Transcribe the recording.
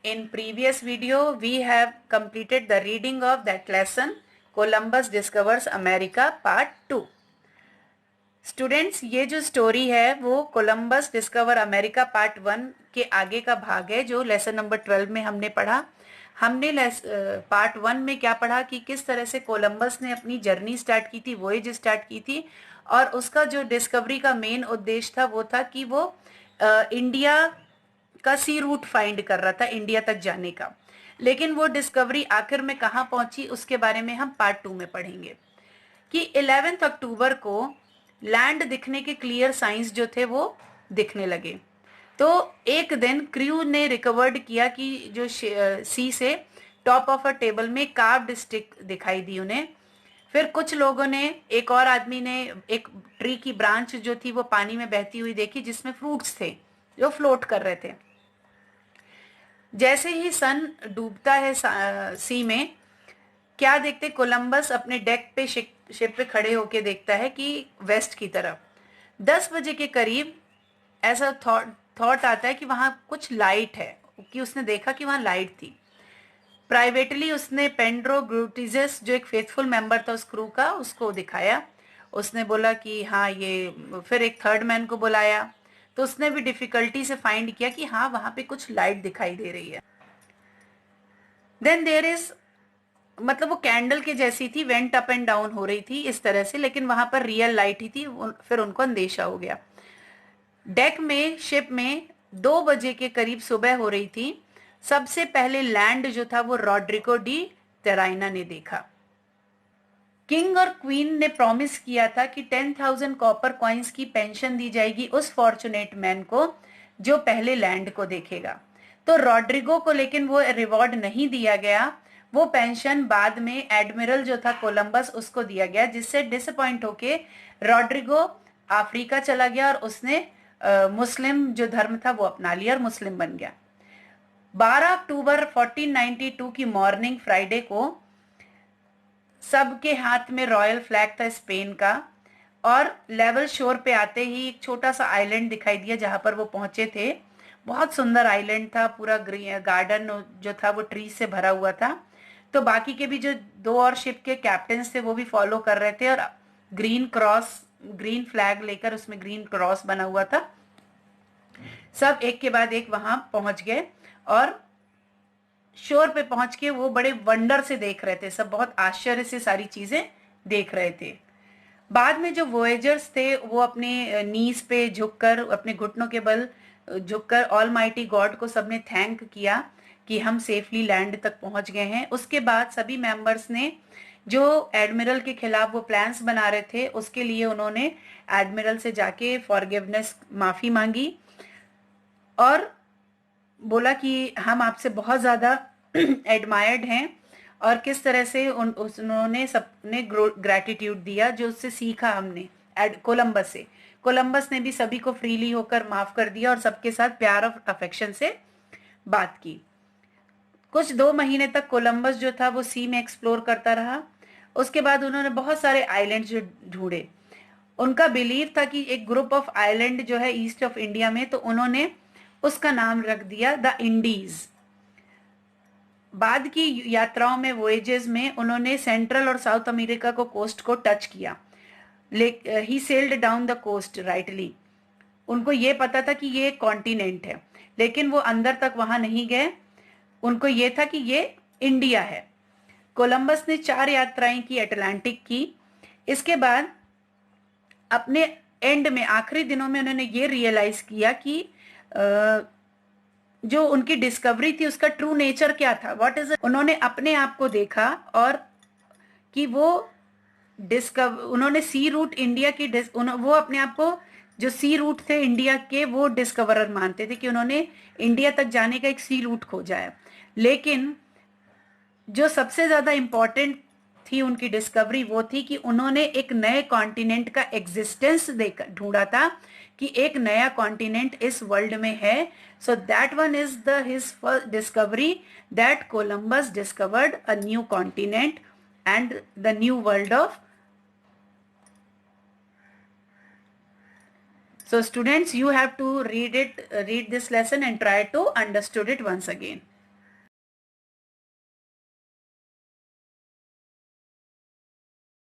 In previous video, we have completed the reading of that lesson, Columbus Discovers America Part 2. Students, ये जो story है वो Columbus discover America part 1 के आगे का भाग है जो लेसन नंबर 12 में हमने पढ़ा। हमने पार्ट 1 में क्या पढ़ा कि किस तरह से कोलंबस ने अपनी जर्नी स्टार्ट की थी, वॉयज स्टार्ट की थी, और उसका जो डिस्कवरी का मेन उद्देश्य था वो था कि वो इंडिया का सी रूट फाइंड कर रहा था, इंडिया तक जाने का। लेकिन वो डिस्कवरी आखिर में कहाँ पहुंची उसके बारे में हम पार्ट 2 में पढ़ेंगे कि 11 अक्टूबर को लैंड दिखने के क्लियर साइंस जो थे वो दिखने लगे। तो एक दिन क्रू ने रिकवर्ड किया कि जो सी से टॉप ऑफ अ टेबल में कार्व्ड स्टिक दिखाई दी उन्हें। फिर कुछ लोगों ने, एक और आदमी ने एक ट्री की ब्रांच जो थी वो पानी में बहती हुई देखी जिसमें फ्रूट्स थे जो फ्लोट कर रहे थे। जैसे ही सन डूबता है सी में, क्या देखते, कोलंबस अपने डेक पे शिप पे खड़े होके देखता है कि वेस्ट की तरफ 10 बजे के करीब ऐसा थॉट आता है कि वहां कुछ लाइट है, कि उसने देखा कि वहां लाइट थी। प्राइवेटली उसने पेंड्रो ग्रूटिजेस जो एक फेथफुल मेंबर था उस क्रू का, उसको दिखाया। उसने बोला कि हाँ ये, फिर एक थर्ड मैन को बुलाया तो उसने भी डिफिकल्टी से फाइंड किया कि हाँ वहां पे कुछ लाइट दिखाई दे रही है। देन देयर इज, मतलब वो कैंडल के जैसी थी, वेंट अप एंड डाउन हो रही थी इस तरह से, लेकिन वहां पर रियल लाइट ही थी। फिर उनको अंदेशा हो गया। डेक में शिप में 2 बजे के करीब सुबह हो रही थी। सबसे पहले लैंड जो था वो रॉड्रिगो डी टेराइना ने देखा। किंग और क्वीन ने प्रॉमिस किया था कि 10,000 कॉपर कॉइन्स की पेंशन दी जाएगी उस फॉर्चुनेट मैन को जो पहले लैंड को देखेगा। तो रॉड्रिगो को लेकिन वो रिवॉर्ड नहीं दिया गया, वो पेंशन बाद में एडमिरल जो था कोलंबस उसको दिया गया, जिससे डिसअपॉइंट होके रॉड्रिगो अफ्रीका चला गया और उसने मुस्लिम जो धर्म था वो अपना लिया और मुस्लिम बन गया। 12 अक्टूबर 1492 की मॉर्निंग फ्राइडे को सबके हाथ में रॉयल फ्लैग था स्पेन का, और लेवल शोर पे आते ही एक छोटा सा आइलैंड दिखाई दिया जहां पर वो पहुंचे थे। बहुत सुंदर आइलैंड था, पूरा गार्डन जो था वो ट्री से भरा हुआ था। तो बाकी के भी जो 2 और शिप के कैप्टन थे वो भी फॉलो कर रहे थे, और ग्रीन फ्लैग लेकर उसमें ग्रीन क्रॉस बना हुआ था। सब एक के बाद एक वहां पहुंच गए और शोर पे पहुंच के वो बड़े वंडर से देख रहे थे, सब बहुत आश्चर्य से सारी चीजें देख रहे थे। बाद में जो वॉयेजर्स थे वो अपने नीज पे झुककर, अपने घुटनों के बल झुककर ऑल माइटी गॉड को सबने थैंक किया कि हम सेफली लैंड तक पहुंच गए हैं। उसके बाद सभी मेंबर्स ने जो एडमिरल के खिलाफ वो प्लान्स बना रहे थे उसके लिए उन्होंने एडमिरल से जाके फॉरगिवनेस, माफी मांगी और बोला कि हम आपसे बहुत ज्यादा एडमायर्ड हैं, और किस तरह से उन्होंने सबने ग्रेटिट्यूड दिया जो उससे सीखा हमने कोलंबस से। कोलंबस ने भी सभी को फ्रीली होकर माफ कर दिया और सबके साथ प्यार और अफेक्शन से बात की। कुछ 2 महीने तक कोलंबस जो था वो सी में एक्सप्लोर करता रहा। उसके बाद उन्होंने बहुत सारे आइलैंड जो ढूंढे। उनका बिलीव था कि एक ग्रुप ऑफ आइलैंड जो है ईस्ट ऑफ इंडिया में, तो उन्होंने उसका नाम रख दिया द इंडीज। बाद की यात्राओं में, वॉयेजेस में, उन्होंने सेंट्रल और साउथ अमेरिका को कोस्ट को टच किया। He sailed down the coast rightly. उनको ये पता था कि ये एक कॉन्टिनेंट है, लेकिन वो अंदर तक वहां नहीं गए। उनको ये था कि ये इंडिया है। कोलंबस ने 4 यात्राएं की, अटलांटिक की। इसके बाद अपने एंड में, आखिरी दिनों में, उन्होंने ये रियलाइज किया कि जो उनकी डिस्कवरी थी उसका ट्रू नेचर क्या था, व्हाट इज। उन्होंने अपने आप को देखा और कि वो उन्होंने सी रूट इंडिया की वो अपने आप को, जो सी रूट थे इंडिया के, वो डिस्कवरर मानते थे कि उन्होंने इंडिया तक जाने का एक सी रूट खोजा है। लेकिन जो सबसे ज्यादा इंपॉर्टेंट थी उनकी डिस्कवरी वो थी कि उन्होंने एक नए कॉन्टिनेंट का एग्जिस्टेंस ढूंढा था, कि एक नया कॉन्टिनेंट इस वर्ल्ड में है। So that one is the his first discovery, that Columbus discovered a new continent and the new world of. So students, you have to read this lesson and try to understood it once again.